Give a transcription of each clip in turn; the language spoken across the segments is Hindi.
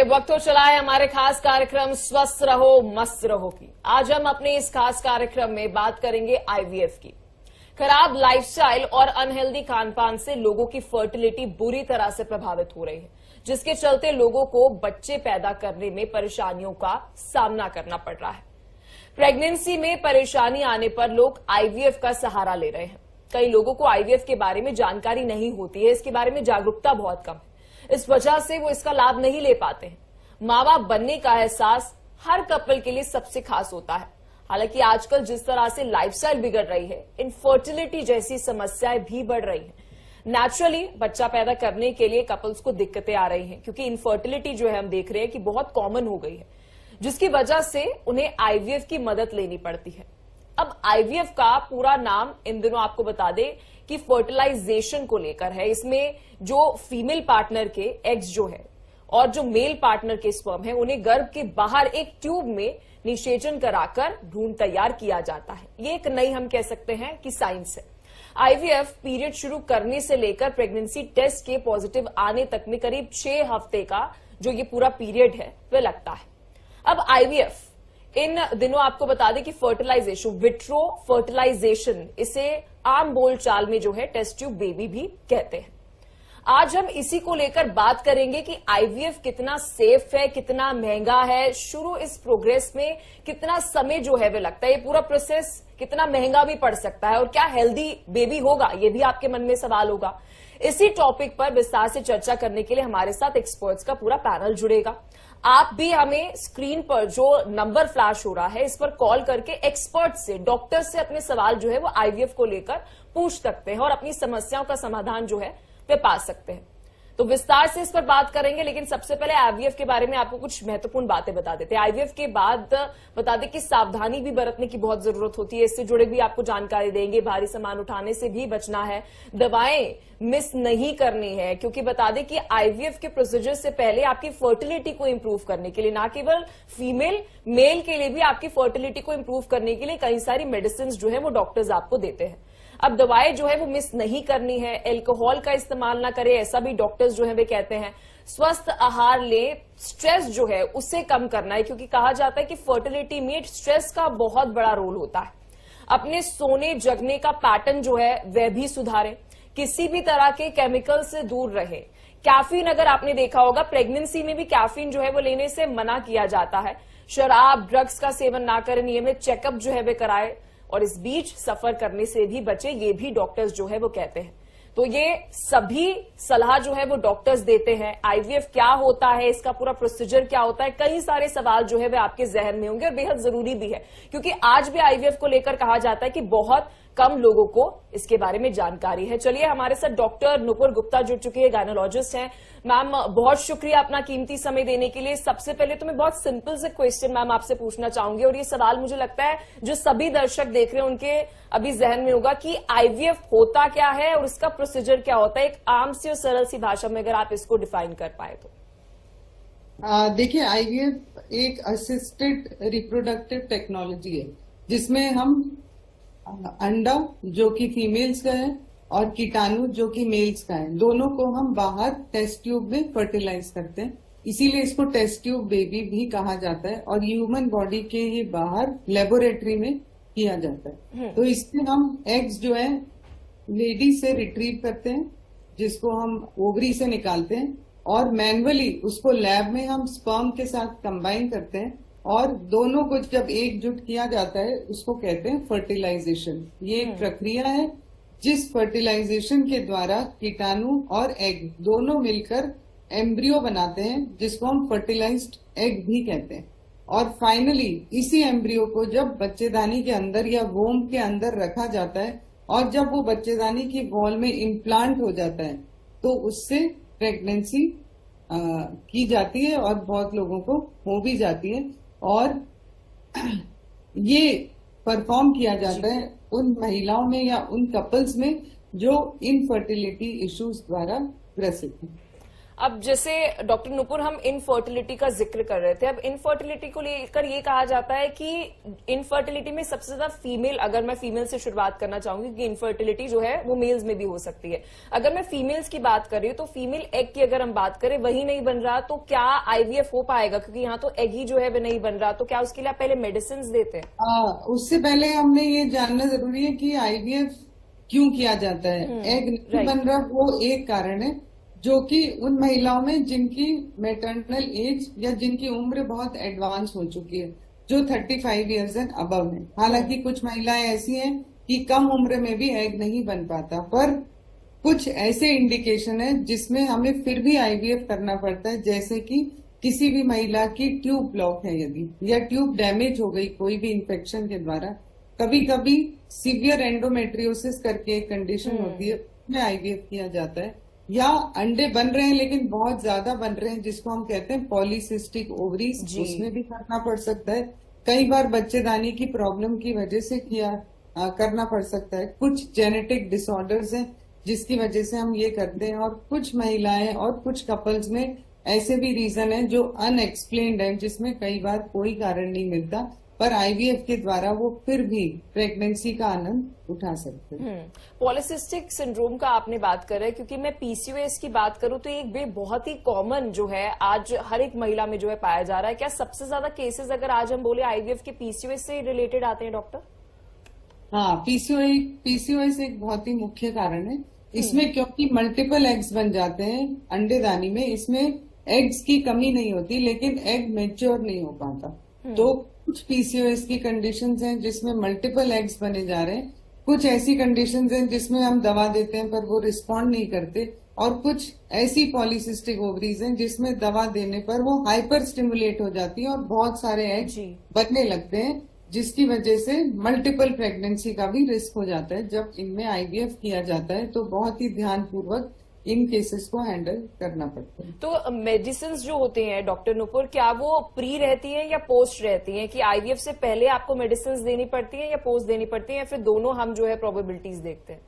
वक्त हो चला है हमारे खास कार्यक्रम स्वस्थ रहो मस्त रहो की। आज हम अपने इस खास कार्यक्रम में बात करेंगे आईवीएफ की। खराब लाइफस्टाइल और अनहेल्दी खानपान से लोगों की फर्टिलिटी बुरी तरह से प्रभावित हो रही है, जिसके चलते लोगों को बच्चे पैदा करने में परेशानियों का सामना करना पड़ रहा है। प्रेगनेंसी में परेशानी आने पर लोग आईवीएफ का सहारा ले रहे हैं। कई लोगों को आईवीएफ के बारे में जानकारी नहीं होती है, इसके बारे में जागरूकता बहुत कम है। इस वजह से वो इसका लाभ नहीं ले पाते हैं। माँ बाप बनने का एहसास हर कपल के लिए सबसे खास होता है। हालांकि आजकल जिस तरह से लाइफस्टाइल बिगड़ रही है, इनफर्टिलिटी जैसी समस्याएं भी बढ़ रही हैं। नेचुरली बच्चा पैदा करने के लिए कपल्स को दिक्कतें आ रही हैं, क्योंकि इनफर्टिलिटी जो है हम देख रहे हैं कि बहुत कॉमन हो गई है, जिसकी वजह से उन्हें आईवीएफ की मदद लेनी पड़ती है। अब आईवीएफ का पूरा नाम इन दिनों आपको बता दे कि फर्टिलाइजेशन को लेकर है। इसमें जो फीमेल पार्टनर के एग्स जो है और जो मेल पार्टनर के स्पर्म है, उन्हें गर्भ के बाहर एक ट्यूब में निषेचन कराकर भ्रूण तैयार किया जाता है। ये एक नई हम कह सकते हैं कि साइंस है। आईवीएफ पीरियड शुरू करने से लेकर प्रेगनेंसी टेस्ट के पॉजिटिव आने तक में करीब 6 हफ्ते का जो ये पूरा पीरियड है वह लगता है। अब आईवीएफ इन दिनों आपको बता दें कि फर्टिलाइजेशन, विट्रो फर्टिलाइजेशन, इसे आम बोलचाल में जो है टेस्ट ट्यूब बेबी भी कहते हैं। आज हम इसी को लेकर बात करेंगे कि आईवीएफ कितना सेफ है, कितना महंगा है, शुरू इस प्रोग्रेस में कितना समय जो है वो लगता है, ये पूरा प्रोसेस कितना महंगा भी पड़ सकता है और क्या हेल्दी बेबी होगा, ये भी आपके मन में सवाल होगा। इसी टॉपिक पर विस्तार से चर्चा करने के लिए हमारे साथ एक्सपर्ट्स का पूरा पैनल जुड़ेगा। आप भी हमें स्क्रीन पर जो नंबर फ्लैश हो रहा है इस पर कॉल करके एक्सपर्ट से, डॉक्टर से अपने सवाल जो है वो आईवीएफ को लेकर पूछ सकते हैं और अपनी समस्याओं का समाधान जो है वे पा सकते हैं। तो विस्तार से इस पर बात करेंगे, लेकिन सबसे पहले आईवीएफ के बारे में आपको कुछ महत्वपूर्ण बातें बता देते हैं। आईवीएफ के बाद बता दें कि सावधानी भी बरतने की बहुत जरूरत होती है। इससे जुड़े भी आपको जानकारी देंगे। भारी सामान उठाने से भी बचना है, दवाएं मिस नहीं करनी है, क्योंकि बता दें कि आईवीएफ के प्रोसीजर से पहले आपकी फर्टिलिटी को इंप्रूव करने के लिए, ना केवल फीमेल, मेल के लिए भी आपकी फर्टिलिटी को इंप्रूव करने के लिए कई सारी मेडिसिन जो है वो डॉक्टर्स आपको देते हैं। अब दवाएं जो है वो मिस नहीं करनी है, अल्कोहल का इस्तेमाल ना करें, ऐसा भी डॉक्टर्स जो है वे कहते हैं। स्वस्थ आहार ले, स्ट्रेस जो है उसे कम करना है, क्योंकि कहा जाता है कि फर्टिलिटी में स्ट्रेस का बहुत बड़ा रोल होता है। अपने सोने जगने का पैटर्न जो है वह भी सुधारें, किसी भी तरह के केमिकल से दूर रहे। कैफीन, अगर आपने देखा होगा प्रेगनेंसी में भी कैफीन जो है वो लेने से मना किया जाता है। शराब, ड्रग्स का सेवन ना करें, नियमित चेकअप जो है वे कराए और इस बीच सफर करने से भी बचे, ये भी डॉक्टर्स जो है वो कहते हैं। तो ये सभी सलाह जो है वो डॉक्टर्स देते हैं। आईवीएफ क्या होता है, इसका पूरा प्रोसीजर क्या होता है, कई सारे सवाल जो है वे आपके जहन में होंगे और बेहद जरूरी भी है, क्योंकि आज भी आईवीएफ को लेकर कहा जाता है कि बहुत कम लोगों को इसके बारे में जानकारी है। चलिए, हमारे साथ डॉक्टर नुपुर गुप्ता जुड़ चुकी है, गायनोलॉजिस्ट हैं। मैम, बहुत शुक्रिया अपना कीमती समय देने के लिए। सबसे पहले तो मैं बहुत सिंपल से क्वेश्चन मैम आपसे पूछना चाहूंगी, और ये सवाल मुझे लगता है जो सभी दर्शक देख रहे हैं उनके अभी जहन में होगा कि आईवीएफ होता क्या है और इसका प्रोसीजर क्या होता है। एक आम सी और सरल सी भाषा में अगर आप इसको डिफाइन कर पाए तो। देखिए, आईवीएफ एक असिस्टेड रिप्रोडक्टिव टेक्नोलॉजी है, जिसमें हम अंडा जो कि फीमेल्स का है और कीटाणु जो कि मेल्स का है, दोनों को हम बाहर टेस्ट ट्यूब में फर्टिलाइज करते हैं। इसीलिए इसको टेस्ट ट्यूब बेबी भी कहा जाता है और ह्यूमन बॉडी के ही बाहर लेबोरेटरी में किया जाता है। तो इससे हम एग्स जो है लेडी से रिट्रीव करते हैं, जिसको हम ओवरी से निकालते हैं, और मैन्युअली उसको लैब में हम स्पर्म के साथ कंबाइन करते हैं, और दोनों को जब एकजुट किया जाता है उसको कहते हैं फर्टिलाइजेशन। ये एक प्रक्रिया है जिस फर्टिलाइजेशन के द्वारा कीटाणु और एग दोनों मिलकर एम्ब्रियो बनाते हैं, जिसको हम फर्टिलाइज्ड एग भी कहते हैं। और फाइनली इसी एम्ब्रियो को जब बच्चेदानी के अंदर या वोम के अंदर रखा जाता है, और जब वो बच्चेदानी की वॉल में इम्प्लांट हो जाता है, तो उससे प्रेगनेंसी की जाती है और बहुत लोगों को हो भी जाती है। और ये परफॉर्म किया जाता है उन महिलाओं में या उन कपल्स में जो इनफर्टिलिटी इश्यूज द्वारा ग्रसित हैं। अब जैसे डॉक्टर नुपुर हम इनफर्टिलिटी का जिक्र कर रहे थे, अब इनफर्टिलिटी को लेकर ये कहा जाता है कि इनफर्टिलिटी में सबसे ज्यादा फीमेल, अगर मैं फीमेल से शुरुआत करना चाहूंगी कि इनफर्टिलिटी जो है वो मेल्स में भी हो सकती है। अगर मैं फीमेल्स की बात कर रही हूँ तो फीमेल एग की अगर हम बात करें वही नहीं बन रहा तो क्या आईवीएफ हो पाएगा? क्योंकि यहाँ तो एग ही जो है वो नहीं बन रहा, तो क्या उसके लिए आप पहले मेडिसिन देते हैं? उससे पहले हमने ये जानना जरूरी है कि आईवीएफ क्यों किया जाता है। एग नहीं राइट। बन रहा वो एक कारण है, जो कि उन महिलाओं में जिनकी मैटरनल एज या जिनकी उम्र बहुत एडवांस हो चुकी है, जो 35 इयर्स एंड अबव है। हालांकि कुछ महिलाएं ऐसी हैं कि कम उम्र में भी एग नहीं बन पाता, पर कुछ ऐसे इंडिकेशन है जिसमें हमें फिर भी आईवीएफ करना पड़ता है। जैसे कि किसी भी महिला की ट्यूब ब्लॉक है यदि, या ट्यूब डैमेज हो गई कोई भी इन्फेक्शन के द्वारा, कभी कभी सीवियर एंडोमेट्रियोसिस करके एक कंडीशन होती है, उसमें आईवीएफ किया जाता है। या अंडे बन रहे हैं लेकिन बहुत ज्यादा बन रहे हैं, जिसको हम कहते हैं पॉलीसिस्टिक ओवरीज, जी। उसमें भी करना पड़ सकता है। कई बार बच्चेदानी की प्रॉब्लम की वजह से करना पड़ सकता है। कुछ जेनेटिक डिसऑर्डर्स हैं जिसकी वजह से हम ये करते हैं, और कुछ महिलाएं और कुछ कपल्स में ऐसे भी रीजन है जो अनएक्सप्लेन्ड है, जिसमें कई बार कोई कारण नहीं मिलता, पर आईवीएफ के द्वारा वो फिर भी प्रेगनेंसी का आनंद उठा सकते हैं। पॉलिसिस्टिक सिंड्रोम का आपने बात कर रहे हैं, क्योंकि मैं पीसीओएस की बात करूं तो एक बहुत ही कॉमन जो है आज हर एक महिला में जो है पाया जा रहा है। क्या सबसे ज्यादा केसेस अगर आज हम बोले आईवीएफ के पीसीओएस से रिलेटेड आते हैं डॉक्टर? हाँ, पीसीओएस एक बहुत ही मुख्य कारण है इसमें, क्योंकि मल्टीपल एग्स बन जाते हैं अंडेदानी में। इसमें एग्स की कमी नहीं होती लेकिन एग मेच्योर नहीं हो पाता। तो कुछ पीसीओएस की कंडीशंस हैं जिसमें मल्टीपल एग्स बने जा रहे हैं, कुछ ऐसी कंडीशंस हैं जिसमें हम दवा देते हैं पर वो रिस्पॉन्ड नहीं करते, और कुछ ऐसी पॉलीसिस्टिक ओवरीज हैं जिसमें दवा देने पर वो हाइपर स्टिमुलेट हो जाती है और बहुत सारे एग्स जी। बनने लगते हैं, जिसकी वजह से मल्टीपल प्रेगनेंसी का भी रिस्क हो जाता है। जब इनमें आईवीएफ किया जाता है तो बहुत ही ध्यानपूर्वक इन केसेस को हैंडल करना पड़ता है। तो मेडिसिन जो होते हैं डॉक्टर नुपुर, क्या वो प्री रहती है या पोस्ट रहती है, कि आईवीएफ से पहले आपको मेडिसिन देनी पड़ती है या पोस्ट देनी पड़ती है, या फिर दोनों हम जो है प्रोबेबिलिटीज देखते हैं?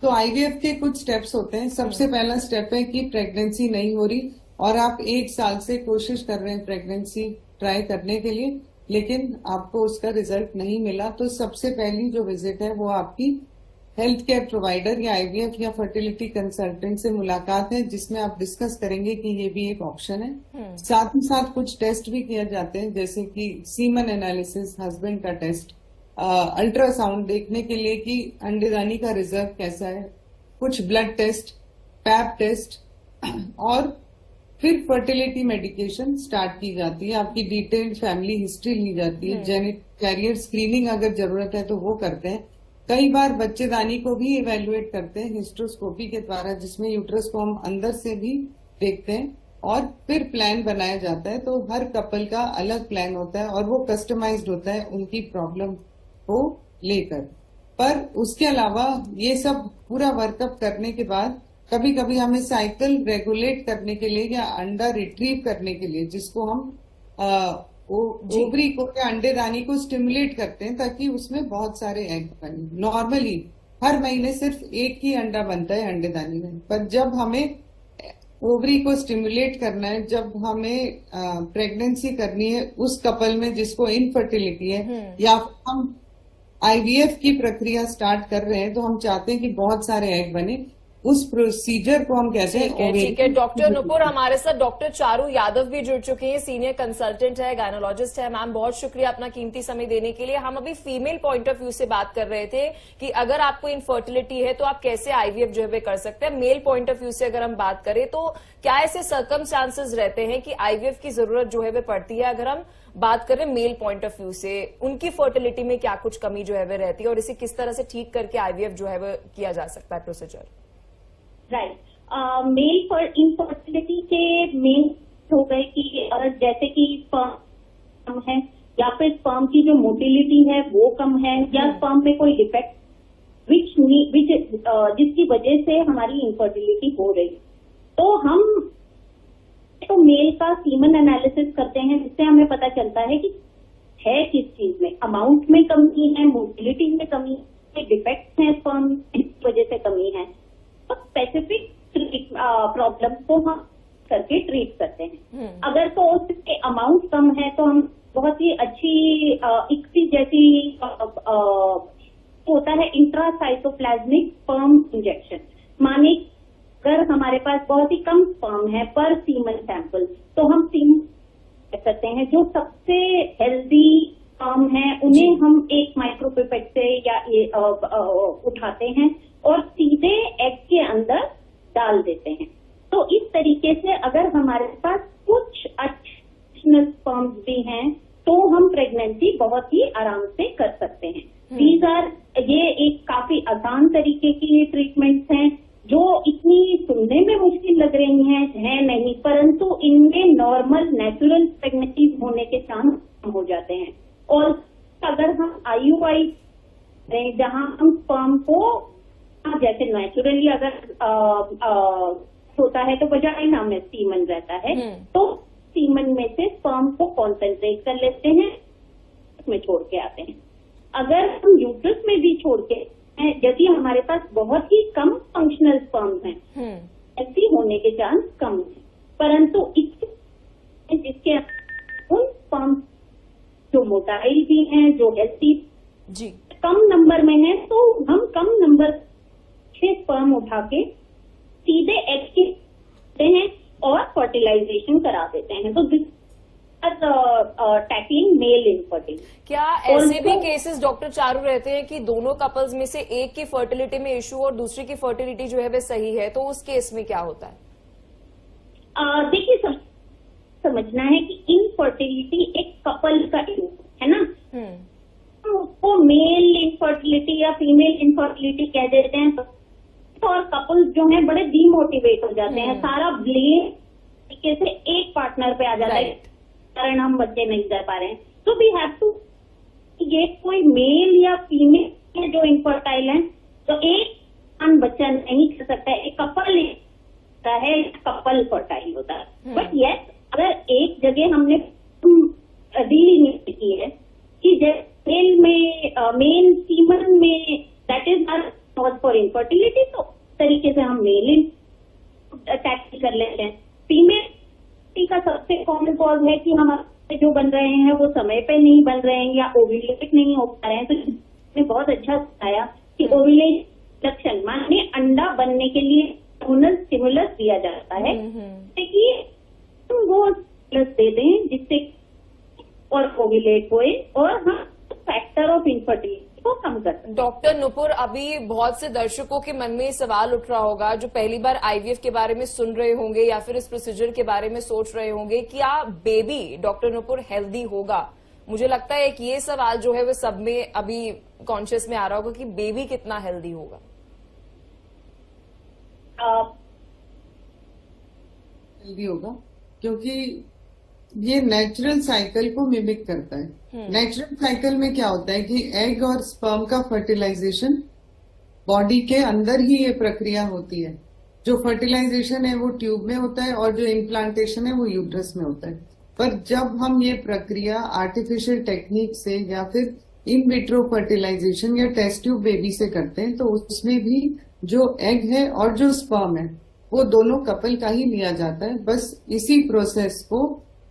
तो आईवीएफ के कुछ स्टेप्स होते हैं। सबसे पहला स्टेप है कि प्रेगनेंसी नहीं हो रही और आप 1 साल से कोशिश कर रहे हैं प्रेगनेंसी ट्राई करने के लिए, लेकिन आपको उसका रिजल्ट नहीं मिला, तो सबसे पहली जो विजिट है वो आपकी हेल्थ केयर प्रोवाइडर या आईवीएफ या फर्टिलिटी कंसल्टेंट से मुलाकात है, जिसमें आप डिस्कस करेंगे कि ये भी एक ऑप्शन है। साथ ही साथ कुछ टेस्ट भी किए जाते हैं, जैसे कि सीमन एनालिसिस, हस्बैंड का टेस्ट, अल्ट्रासाउंड देखने के लिए कि अंडेदानी का रिजर्व कैसा है, कुछ ब्लड टेस्ट, पैप टेस्ट, और फिर फर्टिलिटी मेडिकेशन स्टार्ट की जाती है। आपकी डिटेल्ड फैमिली हिस्ट्री ली जाती है, जेनेटिक कैरियर स्क्रीनिंग अगर जरूरत है तो वो करते हैं। कई बार बच्चेदानी को भी इवेल्युएट करते हैं हिस्ट्रोस्कोपी के द्वारा, जिसमें यूट्रस को हम अंदर से भी देखते हैं, और फिर प्लान बनाया जाता है। तो हर कपल का अलग प्लान होता है और वो कस्टमाइज्ड होता है उनकी प्रॉब्लम को लेकर। पर उसके अलावा ये सब पूरा वर्कअप करने के बाद कभी कभी हमें साइकिल रेगुलेट करने के लिए या अंडा रिट्रीव करने के लिए, जिसको हम ओवरी को या अंडेदानी को स्टिमुलेट करते हैं ताकि उसमें बहुत सारे एग बने। नॉर्मली हर महीने सिर्फ एक ही अंडा बनता है अंडेदानी में, पर जब हमें ओवरी को स्टिमुलेट करना है, जब हमें प्रेगनेंसी करनी है उस कपल में जिसको इनफर्टिलिटी है, या हम आईवीएफ की प्रक्रिया स्टार्ट कर रहे हैं, तो हम चाहते हैं कि बहुत सारे एग बने। उस प्रोसीजर को हम कहते हैं। ठीक है डॉक्टर नुपुर, हमारे साथ डॉक्टर चारू यादव भी जुड़ चुके हैं, सीनियर कंसल्टेंट है, गायनोलॉजिस्ट है। मैम बहुत शुक्रिया अपना कीमती समय देने के लिए। हम अभी फीमेल पॉइंट ऑफ व्यू से बात कर रहे थे कि अगर आपको इनफर्टिलिटी है तो आप कैसे आईवीएफ जो है कर सकते हैं। मेल पॉइंट ऑफ व्यू से अगर हम बात करें तो क्या ऐसे सर्कमस्टांसेस रहते हैं कि आईवीएफ की जरूरत जो है पड़ती है? अगर हम बात करें मेल पॉइंट ऑफ व्यू से, उनकी फर्टिलिटी में क्या कुछ कमी जो है रहती है और इसे किस तरह से ठीक करके आईवीएफ जो है किया जा सकता है procedure? Right, male for infertility के मेन हो गए कि जैसे कि स्पर्म कम है, या फिर स्पर्म की जो मोटिलिटी है वो कम है, या स्पर्म में कोई डिफेक्ट जिसकी वजह से हमारी इनफर्टिलिटी हो रही। तो हम मेल का सीमन एनालिसिस करते हैं, जिससे हमें पता चलता है कि है किस चीज में, अमाउंट में कमी है, मोटिलिटी में कमी है, डिफेक्ट है स्पर्म की वजह से कमी है। तो स्पेसिफिक प्रॉब्लम को हम होता है इंट्रासाइटोप्लाज्मिक स्पर्म इंजेक्शन। माने अगर हमारे पास बहुत ही कम स्पर्म है पर सीमन सैंपल, तो हम सीमन कह सकते हैं जो सबसे हेल्दी स्पर्म है उन्हें हम एक माइक्रोपिपेट से या उठाते हैं और सीधे एग के अंदर डाल देते हैं। तो इस तरीके से अगर हमारे पास कुछ एडिशनल स्पर्म्स भी हैं तो हम प्रेगनेंसी बहुत ही आराम से कर सकते हैं। ये एक काफी आसान तरीके की ट्रीटमेंट्स हैं जो इतनी सुनने में मुश्किल लग रही है नहीं, परंतु इनमें नॉर्मल नेचुरल प्रेगनेंसी होने के चांस कम हो जाते हैं। और अगर हम IUI करें जहां हम स्पर्म को जैसे नेचुरली अगर होता है तो वजाइना में सीमन रहता है, तो सीमन में से स्पर्म को कॉन्सेंट्रेट कर लेते हैं, उसमें छोड़ के आते हैं। अगर हम यूट्रस में भी छोड़ के, यदि हमारे पास बहुत ही कम फंक्शनल स्पर्म्स हैं, ऐसी होने के चांस कम है, परंतु जिसके उन स्पर्म जो मोटाइल भी हैं, जो हेल्थी जी कम नंबर में है, तो हम कम नंबर से स्पर्म उठा के सीधे एग के देते हैं और फर्टिलाइजेशन करा देते हैं। तो दिस टैकलिंग मेल इनफर्टिलिटी। क्या ऐसे भी केसेस डॉक्टर चारू रहते हैं कि दोनों कपल्स में से एक की फर्टिलिटी में इशू और दूसरी की फर्टिलिटी जो है वह सही है, तो उस केस में क्या होता है? देखिए, समझना है कि इनफर्टिलिटी एक कपल का इशू है ना, उसको मेल इनफर्टिलिटी या फीमेल इनफर्टिलिटी कह देते हैं, और कपल्स जो हैं बड़े डीमोटिवेट हो जाते हैं, सारा ब्लेम तरीके से एक पार्टनर पे आ जाता है, कारण हम बच्चे नहीं कर पा रहे हैं। तो वी हैव टू, ये कोई मेल या फीमेल है जो इनफर्टाइल है, तो एक बच्चा नहीं कर सकता है, एक कपल होता है, कपल फर्टाइल होता है। बट यस, अगर एक जगह हमने डिलीनिएट की है कि मेल में मेल सीमन में that is not cause for infertility, तो तरीके से हम मेल टैकल कर लेते हैं। फीमेल का सबसे कॉमन कॉज है कि हमारे जो बन रहे हैं वो समय पे नहीं बन रहे हैं या ओव्यूलेट नहीं हो पा रहे हैं। तो इसने बहुत अच्छा बताया कि ओव्यूलेट लक्षण माने अंडा बनने के लिए हार्मोनल स्टिमुलस दिया जाता है, कि वो स्टिमुलस दे दें जिससे और ओव्यूलेट होए और हम फैक्टर ऑफ इनफर्टिलिटी को कम कर सकते हैं। डॉक्टर नुपुर, अभी बहुत से दर्शकों के मन में ये सवाल उठ रहा होगा जो पहली बार IVF के बारे में सुन रहे होंगे या फिर इस प्रोसीजर के बारे में सोच रहे होंगे, क्या बेबी डॉक्टर नुपुर हेल्दी होगा? मुझे लगता है कि ये सवाल जो है वो सब में अभी कॉन्शियस में आ रहा होगा कि बेबी कितना हेल्दी होगा। हेल्दी होगा क्योंकि ये नेचुरल साइकिल को मिमिक करता है। नेचुरल साइकिल में क्या होता है कि एग और स्पर्म का फर्टिलाइजेशन बॉडी के अंदर ही ये प्रक्रिया होती है। जो फर्टिलाइजेशन है वो ट्यूब में होता है और जो इम्प्लांटेशन है वो यूट्रस में होता है। पर जब हम ये प्रक्रिया आर्टिफिशियल टेक्निक से या फिर इन विट्रो फर्टिलाइजेशन या टेस्ट ट्यूब बेबी से करते हैं, तो उसमें भी जो एग है और जो स्पर्म है वो दोनों कपल का ही लिया जाता है। बस इसी प्रोसेस को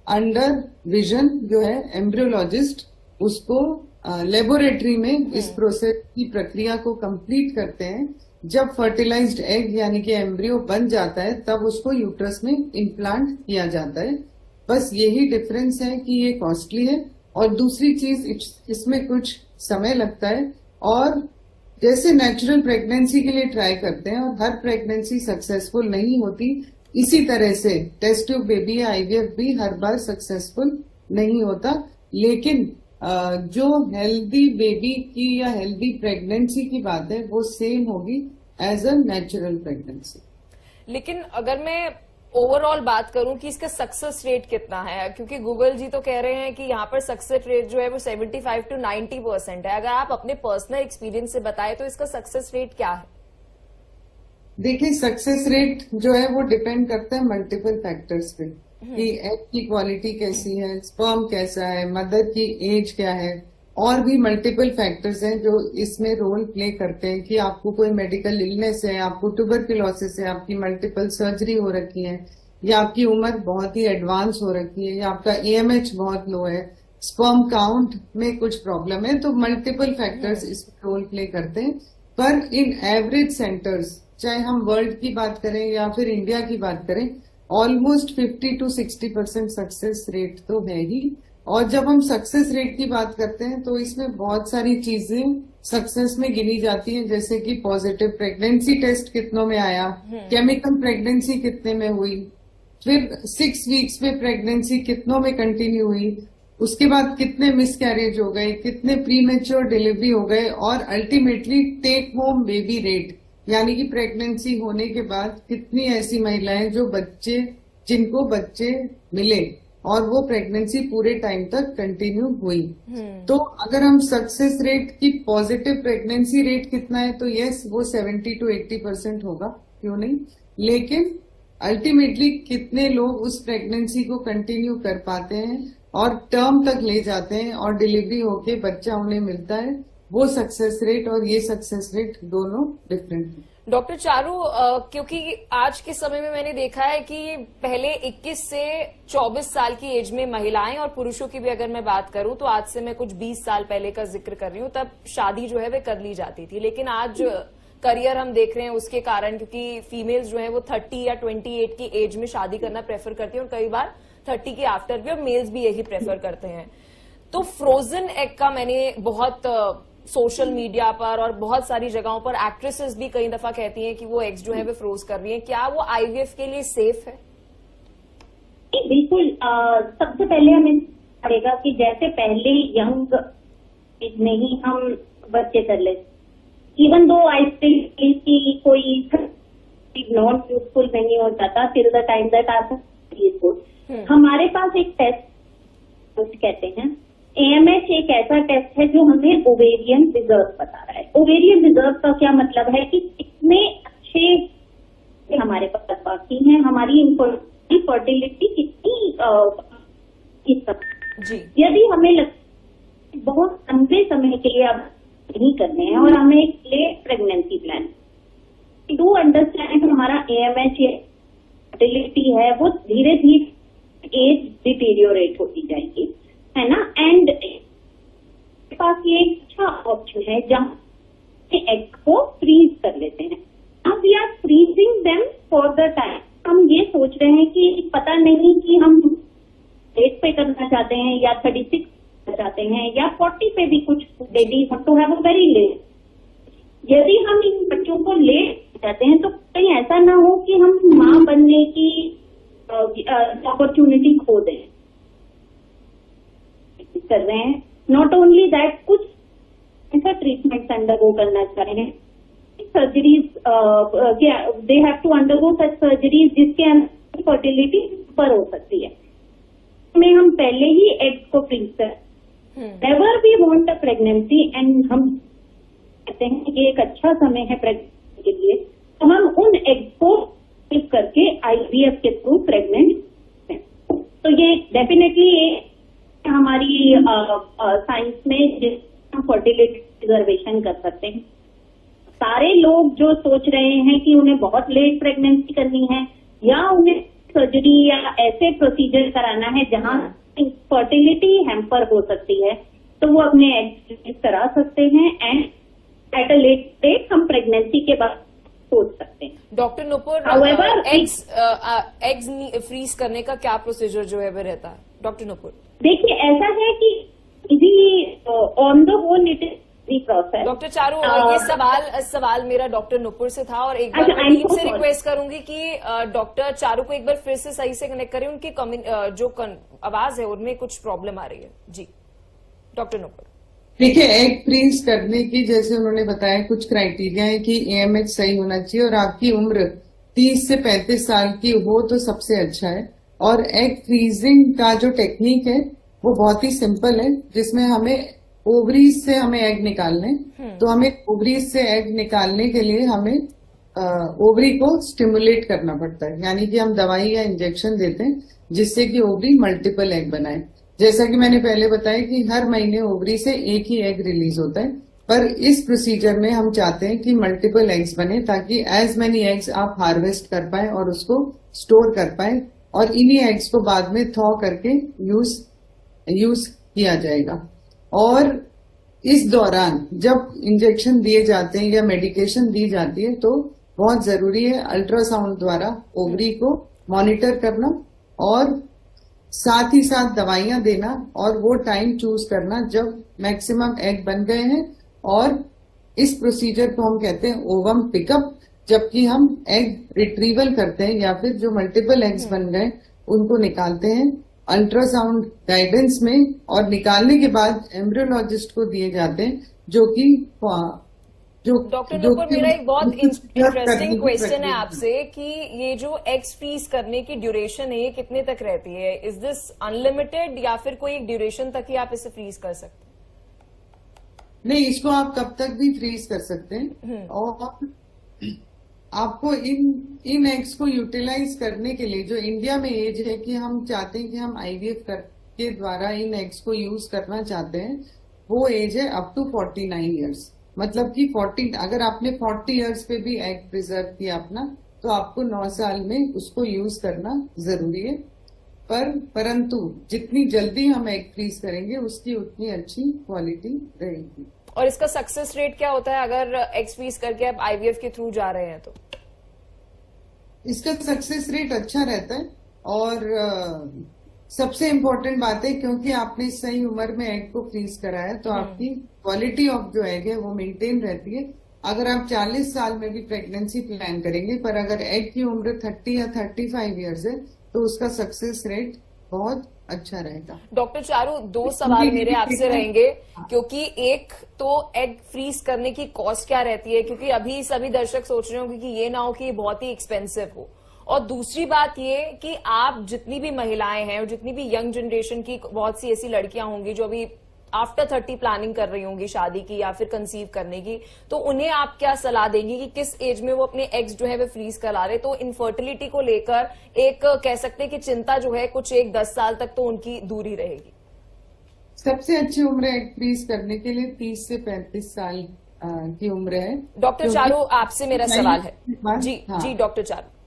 अंडर विजन जो है एम्ब्रियोलॉजिस्ट उसको लेबोरेटरी में इस प्रोसेस की प्रक्रिया को कंप्लीट करते हैं। जब फर्टिलाइज्ड एग यानी कि एम्ब्रियो बन जाता है तब उसको यूट्रस में इम्प्लांट किया जाता है। बस यही डिफरेंस है कि ये कॉस्टली है और दूसरी चीज इसमें कुछ समय लगता है। और जैसे नेचुरल प्रेगनेंसी के लिए ट्राई करते हैं और हर प्रेगनेंसी सक्सेसफुल नहीं होती, इसी तरह से टेस्ट ट्यूब बेबी या IVF भी हर बार सक्सेसफुल नहीं होता। लेकिन जो हेल्दी बेबी की या हेल्दी प्रेगनेंसी की बात है वो सेम होगी एज अ नेचुरल प्रेगनेंसी। लेकिन अगर मैं ओवरऑल बात करूं कि इसका सक्सेस रेट कितना है, क्योंकि गूगल जी तो कह रहे हैं कि यहाँ पर सक्सेस रेट जो है वो 75 to 90% है। अगर आप अपने पर्सनल एक्सपीरियंस से बताएं तो इसका सक्सेस रेट क्या है? देखिए, सक्सेस रेट जो है वो डिपेंड करता है मल्टीपल फैक्टर्स पे कि एग की क्वालिटी कैसी है, स्पर्म कैसा है, मदर की एज क्या है, और भी मल्टीपल फैक्टर्स हैं जो इसमें रोल प्ले करते हैं कि आपको कोई मेडिकल इलनेस है, आपको ट्यूबरक्लोसिस है, आपकी मल्टीपल सर्जरी हो रखी है, या आपकी उम्र बहुत ही एडवांस हो रखी है, या आपका AMH बहुत लो है, स्पर्म काउंट में कुछ प्रॉब्लम है, तो मल्टीपल फैक्टर्स इसमें रोल प्ले करते हैं। पर इन एवरेज सेंटर्स, चाहे हम वर्ल्ड की बात करें या फिर इंडिया की बात करें, ऑलमोस्ट 50 to 60% सक्सेस रेट तो है ही। और जब हम सक्सेस रेट की बात करते हैं तो इसमें बहुत सारी चीजें सक्सेस में गिनी जाती हैं, जैसे कि पॉजिटिव प्रेगनेंसी टेस्ट कितनों में आया, केमिकल प्रेगनेंसी कितने में हुई, फिर 6 वीक्स में प्रेगनेंसी कितनों में कंटिन्यू हुई, उसके बाद कितने मिसकैरेज हो गए, कितने प्रीमेच्योर डिलीवरी हो गए, और ultimately take home baby rate, यानी कि प्रेगनेंसी होने के बाद कितनी ऐसी महिलाएं जिनको बच्चे मिले और वो प्रेगनेंसी पूरे टाइम तक कंटिन्यू हुई। तो अगर हम सक्सेस रेट की पॉजिटिव प्रेगनेंसी रेट कितना है, तो यस वो 70 to 80% होगा, क्यों नहीं। लेकिन अल्टीमेटली कितने लोग उस प्रेगनेंसी को कंटिन्यू कर पाते हैं और टर्म तक ले जाते हैं और डिलीवरी होके बच्चा उन्हें मिलता है, वो सक्सेस रेट और ये सक्सेस रेट दोनों डिफरेंट है। डॉक्टर चारू, क्योंकि आज के समय में मैंने देखा है कि पहले 21 से 24 साल की एज में महिलाएं और पुरुषों की भी अगर मैं बात करूं तो आज से मैं कुछ 20 साल पहले का जिक्र कर रही हूं, तब शादी जो है वे कर ली जाती थी। लेकिन आज करियर हम देख रहे हैं उसके कारण, क्योंकि फीमेल्स जो है वो 30 या 28 की एज में शादी करना प्रेफर करती हैं और कई बार 30 के आफ्टर भी, और मेल्स भी यही प्रेफर करते हैं। तो फ्रोजन एग का मैंने बहुत सोशल मीडिया पर और बहुत सारी जगहों पर एक्ट्रेसेस भी कई दफा कहती हैं कि वो एग्स जो है वे फ्रोज कर रही हैं। क्या वो आईवीएफ के लिए सेफ है? बिल्कुल। सबसे पहले हमें पड़ेगा कि जैसे पहले यंग एज में ही हम बच्चे कर लेते, इवन दो आई स्टिल की कोई नॉन यूजफुल नहीं हो जाता टिल द टाइम दैट आप हमारे पास एक टेस्ट कहते हैं AMH, एक ऐसा टेस्ट है जो हमें ओवेरियन रिजर्व बता रहा है। ओवेरियन रिजर्व का क्या मतलब है कि कितने अच्छे हमारे पास बाकी हैं, हमारी फर्टिलिटी कितनी जी। यदि हमें बहुत लंबे समय के लिए अब नहीं करने हैं और हमें एक late pregnancy plan, do understand हमारा AMH फर्टिलिटी है वो धीरे धीरे एज डिटेरियोरेट होती जाएगी, है ना। एंड पास ये एक अच्छा ऑप्शन है जहां एग को फ्रीज कर लेते हैं। अब we are freezing them for the time. हम ये सोच रहे हैं कि पता नहीं कि हम लेट पे करना चाहते हैं या 36 करना चाहते हैं या 40 पे भी कुछ baby to have a very late. यदि हम इन बच्चों को लेट चाहते हैं तो कहीं ऐसा ना हो कि हम मां बनने की अपॉर्चुनिटी खो दें। कर रहे हैं नॉट ओनली दैट, कुछ ऐसा ट्रीटमेंट अंडरगो करना चाह रहे हैं, surgeries they have to undergo such surgeries जिसके अंदर फर्टिलिटी पर हो सकती है। में हम पहले ही एग्स को फ्रीज कर, never we want a pregnancy, and हम कहते हैं कि एक अच्छा समय है प्रेगनेंसी के लिए, तो हम उन एग्स को फ्रीज करके IVF के थ्रू प्रेग्नेंट हैं। तो ये डेफिनेटली हमारी साइंस में जिसमें फर्टिलिटी रिजर्वेशन कर सकते हैं। सारे लोग जो सोच रहे हैं कि उन्हें बहुत लेट प्रेगनेंसी करनी है या उन्हें सर्जरी या ऐसे प्रोसीजर कराना है जहां फर्टिलिटी हैम्पर हो सकती है, तो वो अपने एग्स करा सकते हैं and at a late date हम प्रेगनेंसी के बाद सोच सकते हैं। डॉक्टर नुपुर, एग्स फ्रीज करने का क्या प्रोसीजर जो है वो रहता है? डॉक्टर नुपुर, देखिए ऐसा है कि on the whole it is process. Doctor Charu, ये सवाल मेरा डॉक्टर नुपुर से था और एक बार मैं टीम से रिक्वेस्ट करूंगी कि डॉक्टर चारू को एक बार फिर से सही से कनेक्ट करें, उनकी जो आवाज है उनमें कुछ प्रॉब्लम आ रही है। जी डॉक्टर नुपुर। देखिए, एग फ्रीज करने की जैसे उन्होंने बताया कुछ क्राइटेरिया है कि AMH सही होना चाहिए और आपकी उम्र 30 से 35 साल की हो तो सबसे अच्छा है। और एग फ्रीजिंग का जो टेक्निक है वो बहुत ही सिंपल है, जिसमें हमें ओवरीज से हमें एग निकालने, तो हमें ओवरीज से एग निकालने के लिए हमें ओवरी को स्टिमुलेट करना पड़ता है, यानी कि हम दवाई या इंजेक्शन देते हैं जिससे कि ओवरी मल्टीपल एग बनाए। जैसा कि मैंने पहले बताया कि हर महीने ओवरी से एक ही एग रिलीज होता है, पर इस प्रोसीजर में हम चाहते हैं कि मल्टीपल एग्स बने ताकि एज मेनी एग्स आप हार्वेस्ट कर पाए और उसको स्टोर कर पाए और इन्हीं एग्स को बाद में थॉ करके यूज किया जाएगा। और इस दौरान जब इंजेक्शन दिए जाते हैं या मेडिकेशन दी जाती है तो बहुत जरूरी है अल्ट्रासाउंड द्वारा ओवरी को मॉनिटर करना और साथ ही साथ दवाइयां देना और वो टाइम चूज करना जब मैक्सिमम एग बन गए हैं। और इस प्रोसीजर को हम कहते हैं ओवम पिकअप, जबकि हम एग रिट्रीवल करते हैं या फिर जो मल्टीपल एग्स बन गए उनको निकालते हैं अल्ट्रासाउंड गाइडेंस में, और निकालने के बाद एम्ब्रियोलॉजिस्ट को दिए जाते हैं जो कि डॉक्टर नुपुर, मेरा एक बहुत इंटरेस्टिंग क्वेश्चन है आपसे कि ये जो एग्स फ्रीज करने की ड्यूरेशन है ये कितने तक रहती है? इज दिस अनलिमिटेड या फिर कोई एक ड्यूरेशन तक ही आप इसे फ्रीज कर सकते हैं? नहीं, इसको आप कब तक भी फ्रीज कर सकते हैं। और आपको इन एग्स को यूटिलाइज करने के लिए जो इंडिया में एज है कि हम चाहते हैं कि हम आईवीएफ के द्वारा इन एग्स को यूज करना चाहते हैं, वो एज है अप टू 49 ईयर्स। मतलब कि 40, अगर आपने 40 ईयर्स पे भी एग प्रिजर्व किया अपना तो आपको 9 साल में उसको यूज करना जरूरी है। परंतु जितनी जल्दी हम एग फ्रीज करेंगे उसकी उतनी अच्छी क्वालिटी रहेगी। और इसका सक्सेस रेट क्या होता है अगर एग्स फ्रीज करके आप आईवीएफ के थ्रू जा रहे हैं तो? इसका सक्सेस रेट अच्छा रहता है। और सबसे इम्पोर्टेंट बात है क्योंकि आपने सही उम्र में एग को फ्रीज कराया तो आपकी क्वालिटी ऑफ जो एग है वो मेंटेन रहती है। अगर आप 40 साल में भी प्रेगनेंसी प्लान करेंगे पर अगर एग की उम्र 30 या 35 ईयर्स है तो उसका सक्सेस रेट बहुत अच्छा रहेगा। डॉक्टर चारू, 2 सवाल मेरे आपसे रहेंगे, क्योंकि एक तो एग फ्रीज करने की कॉस्ट क्या रहती है, क्योंकि अभी सभी दर्शक सोच रहे होंगे कि ये ना हो कि ये बहुत ही एक्सपेंसिव हो। और दूसरी बात ये कि आप जितनी भी महिलाएं हैं और जितनी भी यंग जनरेशन की बहुत सी ऐसी लड़कियां होंगी जो अभी आफ्टर 30 प्लानिंग कर रही होंगी शादी की या फिर कंसीव करने की, तो उन्हें आप क्या सलाह देंगी कि किस एज में वो अपने एग्स जो है वो फ्रीज करा रहे? तो इनफर्टिलिटी को लेकर एक कह सकते हैं कि चिंता जो है कुछ 10 साल तक तो उनकी दूरी रहेगी। सबसे अच्छी उम्र एग फ्रीज करने के लिए 30 से 35 साल की उम्र है। डॉक्टर चारू, आपसे मेरा सवाल है। जी हाँ। जी डॉक्टर चारू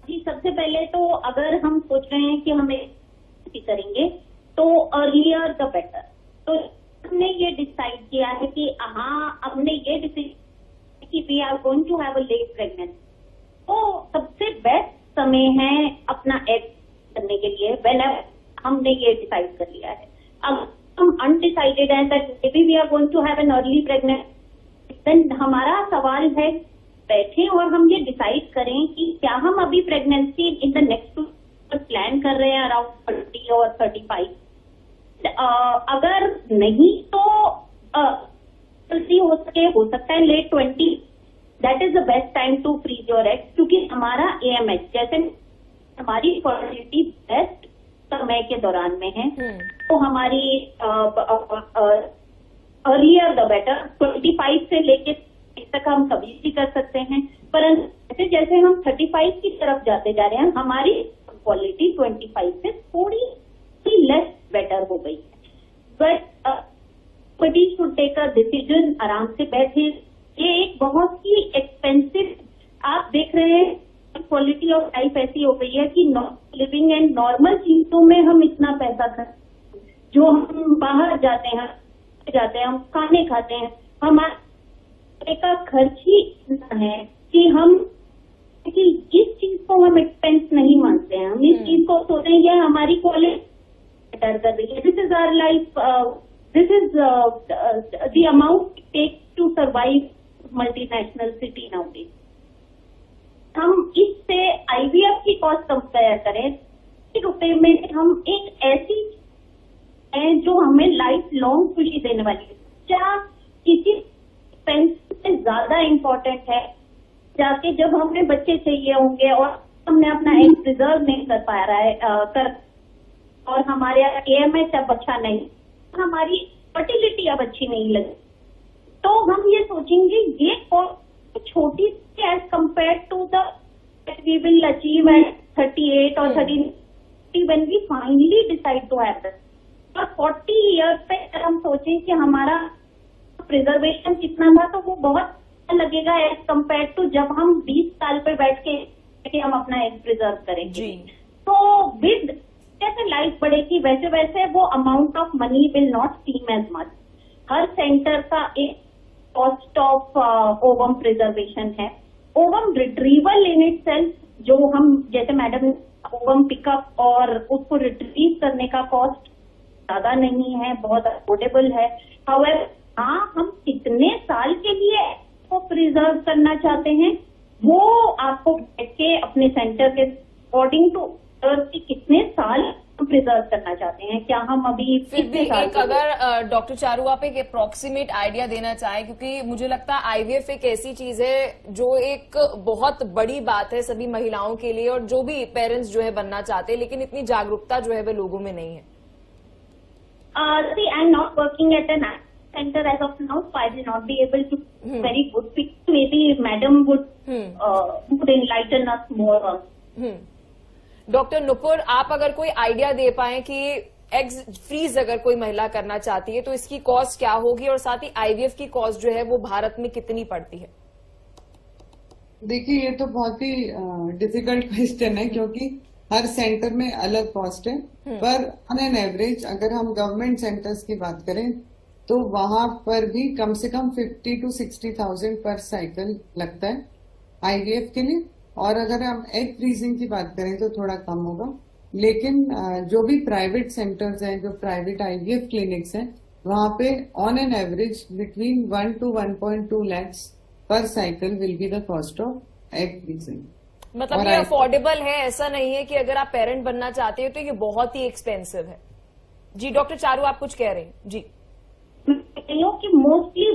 जी, सबसे पहले तो अगर हम सोच रहे हैं कि हम करेंगे तो अर्लियर द बेटर। तो हमने ये डिसाइड किया है कि हाँ, हमने ये डिसाइड कि we are going to have a late pregnancy, तो सबसे बेस्ट समय है अपना एग करने के लिए व्हेन हमने ये डिसाइड कर लिया है। अब हम अनडिसाइडेड है that may be we are going to have an early pregnancy, then हमारा सवाल है बैठे और हम ये डिसाइड करें कि क्या हम अभी pregnancy in the next plan कर रहे हैं अराउंड 30 और 35। अगर नहीं तो जल्दी हो सकता है late 20, that is the best time to freeze your eggs, क्योंकि हमारा AMH जैसे हमारी फर्टिलिटी बेस्ट समय के दौरान में है, तो हमारी अर्लियर द बेटर। 25 से लेके तक हम कभी भी कर सकते हैं, पर जैसे हम 35 की तरफ जाते जा रहे हैं हमारी क्वालिटी 25 से थोड़ी सी लेस बेटर हो गई है। But should take a decision, आराम से बैठे। ये एक बहुत ही एक्सपेंसिव, आप देख रहे हैं क्वालिटी ऑफ लाइफ ऐसी हो गई है कि लिविंग एंड नॉर्मल चीजों में हम इतना पैसा खर्च, जो हम बाहर जाते हैं हम खाने खाते हैं, हमारा का खर्च ही इतना है कि इस चीज को हम एक्सपेंस नहीं मानते हैं। हम इस चीज को सोचते हैं कि हमारी क्वालिटी बेटर कर रही है। This is our life, this is the amount take to survive multinational city nowadays. हम इससे IVF की कॉस्ट कंपेयर करें, रुपए में हम एक ऐसी है जो हमें लाइफ लॉन्ग खुशी देने वाली है। क्या किसी से ज्यादा इम्पोर्टेंट है जाके जब हमें बच्चे चाहिए होंगे और हमने अपना एग प्रिजर्व नहीं कर पा रहा है और हमारे AMH अब अच्छा नहीं, हमारी फर्टिलिटी अब अच्छी नहीं लगी, तो हम ये सोचेंगे ये छोटी सी age compare to the we will achieve at 38 और 30 when we finally decide to have this. और 40 ईयर्स पे अगर हम सोचें कि हमारा प्रिजर्वेशन कितना था तो वो बहुत लगेगा एज कम्पेयर टू जब हम 20 साल पे बैठ के हम अपना एग प्रिजर्व करेंगे। तो विद जैसे लाइफ बढ़ेगी वैसे वैसे वो amount of money will not seem as much. हर सेंटर का एक कॉस्ट ऑफ ओवम प्रिजर्वेशन है। Ovum retrieval in itself, जो हम जैसे मैडम ओवम पिकअप और उसको रिट्रीव करने का कॉस्ट ज्यादा नहीं है, बहुत अफोर्डेबल है। हाउएवर हाँ, हम कितने साल के लिए को प्रिजर्व करना चाहते हैं वो आपको बैठ के अपने सेंटर के अकॉर्डिंग टू की कितने साल प्रिजर्व करना चाहते हैं, क्या हम अभी फिर भी एक अगर डॉक्टर चारू आप एक अप्रोक्सीमेट आइडिया देना चाहें, क्योंकि मुझे लगता है आईवीएफ एक ऐसी चीज है जो एक बहुत बड़ी बात है सभी महिलाओं के लिए और जो भी पेरेंट्स जो है बनना चाहते हैं, लेकिन इतनी जागरूकता जो है वो लोगों में नहीं है। I am not working at an center as of now, so I will not be able to very good picture. Maybe madam would enlighten us more on. Doctor Nupur, आप अगर कोई आइडिया दे पाए कि एग्स फ्रीज अगर कोई महिला करना चाहती है तो इसकी कॉस्ट क्या होगी और साथ ही आईवीएफ की कॉस्ट जो है वो भारत में कितनी पड़ती है? देखिए, ये तो बहुत ही डिफिकल्ट क्वेश्चन है क्योंकि हर सेंटर में अलग कॉस्ट है, पर ऑन एन एवरेज अगर हम गवर्नमेंट सेंटर्स की बात करें तो वहां पर भी कम से कम 50 to 60,000 पर साइकिल लगता है आईवीएफ के लिए। और अगर हम एग फ्रीजिंग की बात करें तो थोड़ा कम होगा, लेकिन जो भी प्राइवेट सेंटर्स हैं, जो प्राइवेट आईवीएफ क्लिनिक्स हैं, वहां पे on an average between 1 to 1.2 lakhs पर cycle will be the cost of egg freezing. मतलब ये अफोर्डेबल है, ऐसा नहीं है कि अगर आप पेरेंट बनना चाहते हो तो ये बहुत ही एक्सपेंसिव है। जी डॉक्टर चारू, आप कुछ कह रहे हैं? जी कि mostly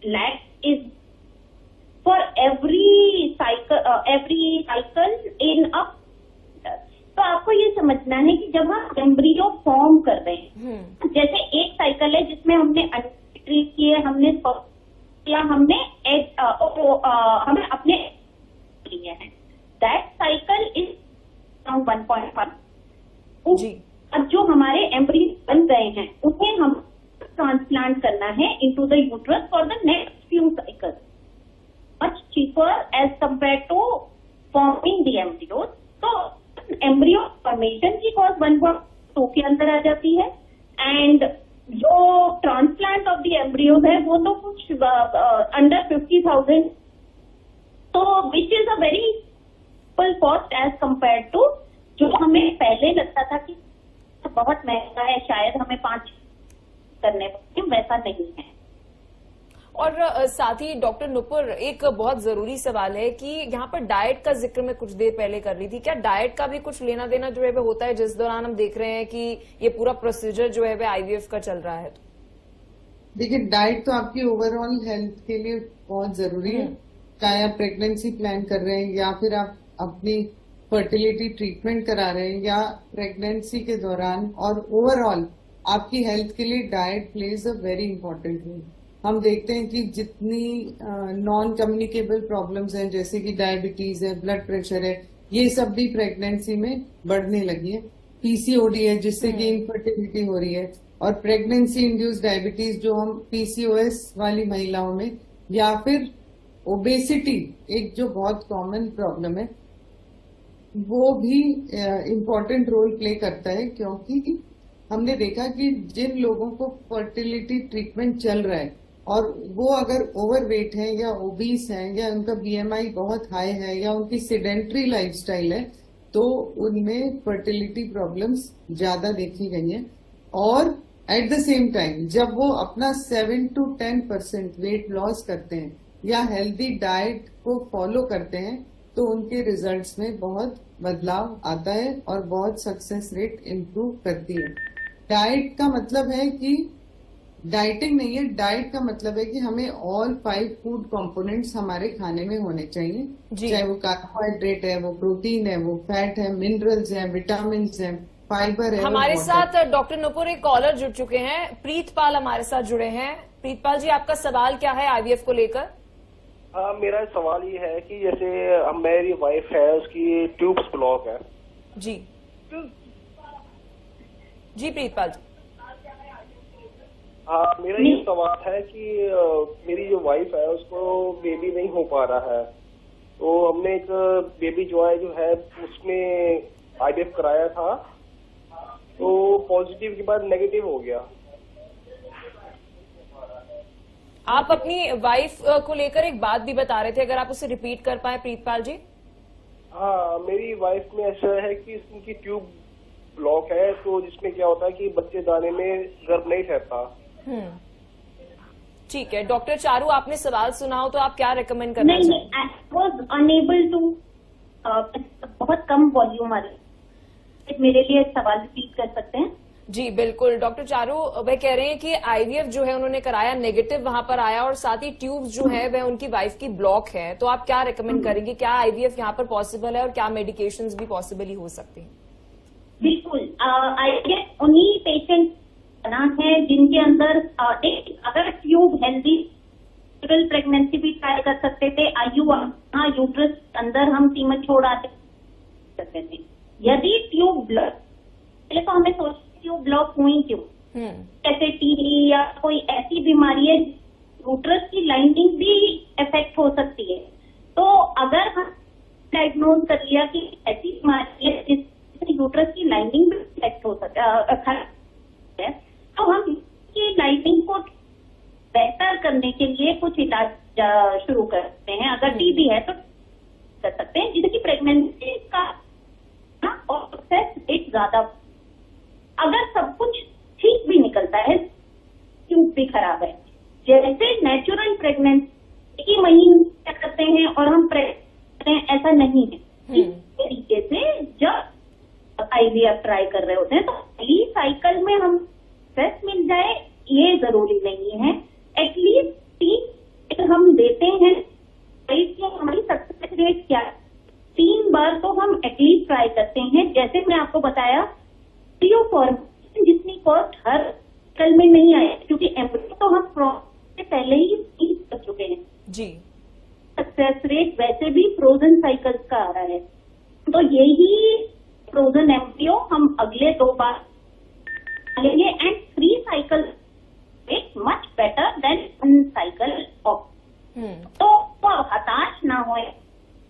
lack is for every cycle in a. तो आपको ये समझना है कि जब हम एम्ब्रियो फॉर्म कर रहे हैं, जैसे एक साइकिल है जिसमें हमने ट्रीट किए, हमने या हमने हमें अपने लिए हैं, दैट साइकिल इज अराउंड 1.1। जी अब जो हमारे एम्ब्रियो बन गए हैं उन्हें हम ट्रांसप्लांट करना है into the uterus for the next few cycles, much cheaper as compare to forming the embryos. तो एम्ब्रियो फॉर्मेशन की कॉस्ट 1.2 के अंदर आ जाती है, एंड जो ट्रांसप्लांट ऑफ द एम्ब्रियोज है वो तो कुछ अंडर 50,000, तो which is a very cost as compare to जो हमें पहले लगता था कि बहुत महंगा है, शायद हमें 5 करने पड़ते, वैसा नहीं है। और साथ ही डॉक्टर नुपुर, एक बहुत जरूरी सवाल है कि यहाँ पर डाइट का जिक्र मैं कुछ देर पहले कर रही थी, क्या डाइट का भी कुछ लेना देना जो है वो होता है जिस दौरान हम देख रहे हैं कि ये पूरा प्रोसीजर जो है वो आईवीएफ का चल रहा है? तो देखिए, डाइट तो आपकी ओवरऑल हेल्थ के लिए बहुत जरूरी है, चाहे आप प्रेगनेंसी प्लान कर रहे हैं या फिर आप अपनी फर्टिलिटी ट्रीटमेंट करा रहे हैं या प्रेगनेंसी के दौरान, और ओवरऑल आपकी हेल्थ के लिए diet plays a very important role. हम देखते हैं कि जितनी नॉन कम्युनिकेबल प्रॉब्लम्स हैं, जैसे कि डायबिटीज है, ब्लड प्रेशर है, ये सब भी प्रेगनेंसी में बढ़ने लगी है। पीसीओडी है जिससे कि इनफर्टिलिटी हो रही है, और प्रेगनेंसी इंड्यूस डायबिटीज जो हम पीसीओएस वाली महिलाओं में, या फिर ओबेसिटी एक जो बहुत कॉमन प्रॉब्लम है, वो भी इम्पोर्टेंट रोल प्ले करता है। क्योंकि हमने देखा कि जिन लोगों को फर्टिलिटी ट्रीटमेंट चल रहा है और वो अगर ओवरवेट है या ओबीस है या उनका बीएमआई बहुत हाई है या उनकी सेडेंट्री लाइफस्टाइल है, तो उनमें फर्टिलिटी प्रॉब्लम्स ज्यादा देखी गई हैं। और एट द सेम टाइम जब वो अपना 7 to 10% वेट लॉस करते हैं या हेल्दी डाइट को फॉलो करते हैं, तो उनके रिजल्ट्स में बहुत बदलाव आता है और बहुत सक्सेस रेट इम्प्रूव करती है। डाइट का मतलब है कि डाइटिंग नहीं है, डाइट का मतलब है कि हमें ऑल 5 फूड कंपोनेंट्स हमारे खाने में होने चाहिए, चाहे वो कार्बोहाइड्रेट है, वो प्रोटीन है, वो फैट है, मिनरल्स हैं, विटामिन हैं, फाइबर है। हमारे साथ डॉक्टर नुपुर एक कॉलर जुड़ चुके हैं, प्रीतपाल हमारे साथ जुड़े हैं। प्रीतपाल जी, आपका सवाल क्या है आईवीएफ को लेकर? मेरा सवाल ये है कि जैसे मेरी वाइफ है, उसकी ट्यूब्स ब्लॉक है। जी जी प्रीतपाल जी। हाँ, मेरा ये सवाल है कि मेरी जो वाइफ है उसको बेबी नहीं हो पा रहा है, तो हमने एक बेबी जो है उसमें IVF कराया था, तो पॉजिटिव के बाद नेगेटिव हो गया। आप अपनी वाइफ को लेकर एक बात भी बता रहे थे, अगर आप उसे रिपीट कर पाए प्रीतपाल जी। हाँ, मेरी वाइफ में ऐसा है कि उनकी ट्यूब ब्लॉक है, तो जिसमें क्या होता है कि बच्चे दाने में गर्भ नहीं ठहरता। ठीक है डॉक्टर चारू, आपने सवाल सुना हो तो आप क्या रेकमेंड करना नहीं, चाहेंगे? आई वॉज अनेबल टू, बहुत कम वॉल्यूम आ रही, मेरे लिए सवाल रिपीट कर सकते हैं? जी बिल्कुल डॉक्टर चारू, वह कह रहे हैं कि आईवीएफ जो है उन्होंने कराया, नेगेटिव वहां पर आया और साथ ही ट्यूब्स जो है वह उनकी वाइफ की ब्लॉक है, तो आप क्या रेकमेंड करेंगे? क्या आईवीएफ यहाँ पर पॉसिबल है और क्या मेडिकेशंस भी पॉसिबली हो सकती हैं? बिल्कुल, आईवीएफ उन्हीं पेशेंट बना है जिनके अंदर अगर ट्यूब हेल्दी प्रेगनेंसी भी ट्राई कर सकते थे, यूट्रस अंदर हम सीमन छोड़ आते सकते थे। यदि ट्यूब ब्लॉक, पहले तो हमें सोच ट्यूब ब्लॉक हुई क्यों, जैसे टीबी या कोई ऐसी बीमारी है यूट्रस की लाइनिंग भी इफेक्ट हो सकती है। तो अगर हम डायग्नोज कर लिया कि ऐसी बीमारी है जिससे यूट्रस की लाइनिंग भी इफेक्ट हो सकता है, तो हम इसकी लाइनिंग को बेहतर करने के लिए कुछ इलाज शुरू करते हैं। अगर टीबी है तो कर सकते हैं, जिसकी प्रेगनेंसी का और सक्सेस रेट ज्यादा। अगर सब कुछ ठीक भी निकलता है, ट्यूब भी खराब है, जैसे नेचुरल प्रेगनेंसी की महीने करते हैं और हम करते हैं, ऐसा नहीं है। इस तरीके से जब आईवीएफ ट्राई कर रहे होते हैं तो पहली साइकिल में हम सक्सेस मिल जाए ये जरूरी नहीं है। एटलीस्ट 3 हम देते हैं, हमारी सक्सेस रेट क्या है, 3 बार तो हम एटलीस्ट ट्राई करते हैं। जैसे मैं आपको बताया, फॉर्मेशन जितनी कॉस्ट हर साइकिल में नहीं आए, क्योंकि एम्ब्रियो तो हम से पहले ही कर चुके हैं जी। सक्सेस रेट वैसे भी फ्रोजन साइकिल्स का आ रहा है, तो यही फ्रोजन एम्ब्रियो हम अगले 2 बार लेंगे and 3 cycle rate much better than 1 cycle of. तो हताश ना होए,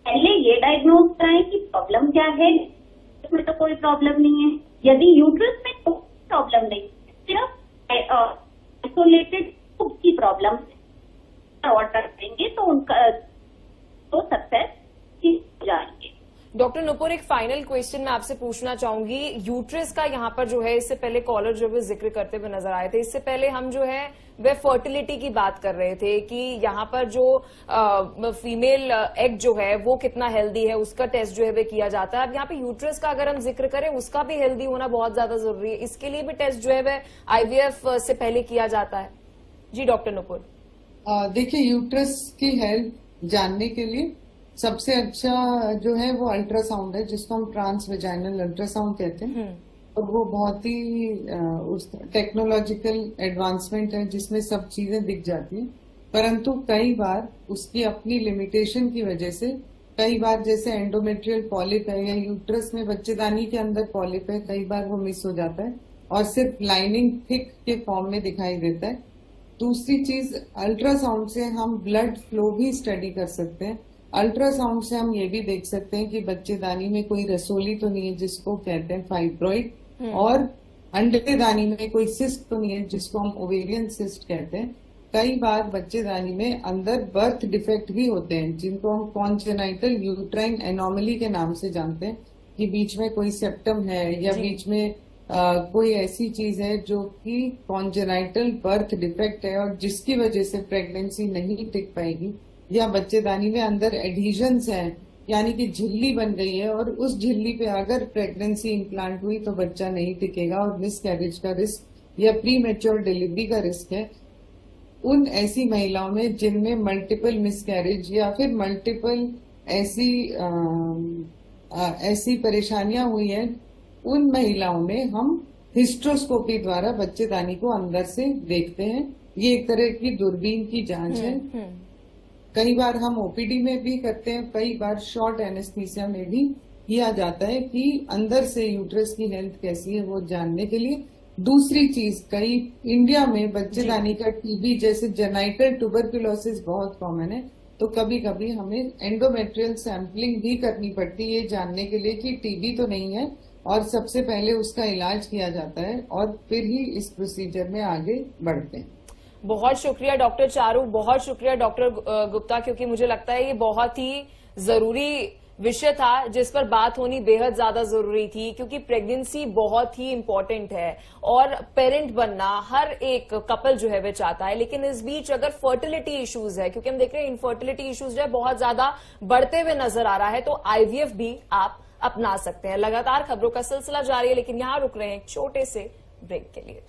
पहले ये डायग्नोज कराएं कि प्रॉब्लम क्या है। इसमें तो कोई प्रॉब्लम नहीं है, यदि यूट्रस में कोई प्रॉब्लम नहीं, सिर्फ आइसोलेटेड की प्रॉब्लम ऑर्डर देंगे तो उनका तो सक्सेस हो जाएंगे। डॉक्टर नुपुर, एक फाइनल क्वेश्चन मैं आपसे पूछना चाहूंगी। यूट्रस का यहाँ पर जो है, इससे पहले कॉलर जो है जिक्र करते हुए नजर आए थे, इससे पहले हम जो है वह फर्टिलिटी की बात कर रहे थे कि यहाँ पर जो फीमेल एग जो है वो कितना हेल्दी है, उसका टेस्ट जो है वह किया जाता है। अब यहाँ पे यूट्रस का अगर हम जिक्र करें, उसका भी हेल्दी होना बहुत ज्यादा जरूरी है, इसके लिए भी टेस्ट जो है वह आईवीएफ से पहले किया जाता है। जी डॉक्टर नुपुर। देखिए, यूट्रस की हेल्थ जानने के लिए सबसे अच्छा जो है वो अल्ट्रासाउंड है, जिसको हम ट्रांस वेजाइनल अल्ट्रासाउंड कहते हैं। और वो बहुत ही उस टेक्नोलॉजिकल एडवांसमेंट है जिसमें सब चीजें दिख जाती हैं, परंतु कई बार उसकी अपनी लिमिटेशन की वजह से, कई बार जैसे एंडोमेट्रियल पॉलिप है या यूट्रस में बच्चेदानी के अंदर पॉलिप है, कई बार वो मिस हो जाता है और सिर्फ लाइनिंग थिक के फॉर्म में दिखाई देता है। दूसरी चीज, अल्ट्रासाउंड से हम ब्लड फ्लो भी स्टडी कर सकते हैं। अल्ट्रासाउंड से हम ये भी देख सकते हैं कि बच्चेदानी में कोई रसोली तो नहीं है जिसको कहते हैं फाइब्रॉइड, और अंडेदानी में कोई सिस्ट तो नहीं है जिसको हम ओवेरियन सिस्ट कहते हैं। कई बार बच्चेदानी में अंदर बर्थ डिफेक्ट भी होते हैं जिनको हम कॉन्जेनाइटल यूट्राइन एनोमली के नाम से जानते हैं, कि बीच में कोई सेप्टम है या बीच में कोई ऐसी चीज है जो कि कॉन्जेनाइटल बर्थ डिफेक्ट है और जिसकी वजह से प्रेगनेंसी नहीं टिक पाएगी, या बच्चेदानी में अंदर एडिशंस हैं, यानी कि झिल्ली बन गई है और उस झिल्ली पे अगर प्रेगनेंसी इम्प्लांट हुई तो बच्चा नहीं टिकेगा और मिसकैरेज का रिस्क या प्री मैच्योर डिलीवरी का रिस्क है। उन ऐसी महिलाओं में जिनमें मल्टीपल मिसकैरेज या फिर मल्टीपल ऐसी परेशानियां हुई हैं, उन महिलाओं में हम हिस्ट्रोस्कोपी द्वारा बच्चेदानी को अंदर से देखते हैं। ये एक तरह की दूरबीन की जांच है। कई बार हम ओपीडी में भी करते हैं, कई बार शॉर्ट एनेस्थीसिया में भी किया जाता है कि अंदर से यूट्रस की हेल्थ कैसी है वो जानने के लिए। दूसरी चीज, कई इंडिया में बच्चेदानी का टीबी जैसे जेनाइटल ट्यूबरकुलोसिस बहुत कॉमन है, तो कभी कभी हमें एंडोमेट्रियल सैंपलिंग भी करनी पड़ती है, ये जानने के लिए कि टीबी तो नहीं है, और सबसे पहले उसका इलाज किया जाता है और फिर ही इस प्रोसीजर में आगे बढ़ते हैं। बहुत शुक्रिया डॉक्टर चारू, बहुत शुक्रिया डॉक्टर गुप्ता, क्योंकि मुझे लगता है ये बहुत ही जरूरी विषय था जिस पर बात होनी बेहद ज्यादा जरूरी थी, क्योंकि प्रेगनेंसी बहुत ही इंपॉर्टेंट है और पेरेंट बनना हर एक कपल जो है वे चाहता है। लेकिन इस बीच अगर फर्टिलिटी इश्यूज है, क्योंकि हम देख रहे हैं इनफर्टिलिटी इश्यूज जो है बहुत ज्यादा बढ़ते हुए नजर आ रहा है, तो आईवीएफ भी आप अपना सकते हैं। लगातार खबरों का सिलसिला जारी है, लेकिन यहां रुक रहे हैं एक छोटे से ब्रेक के लिए।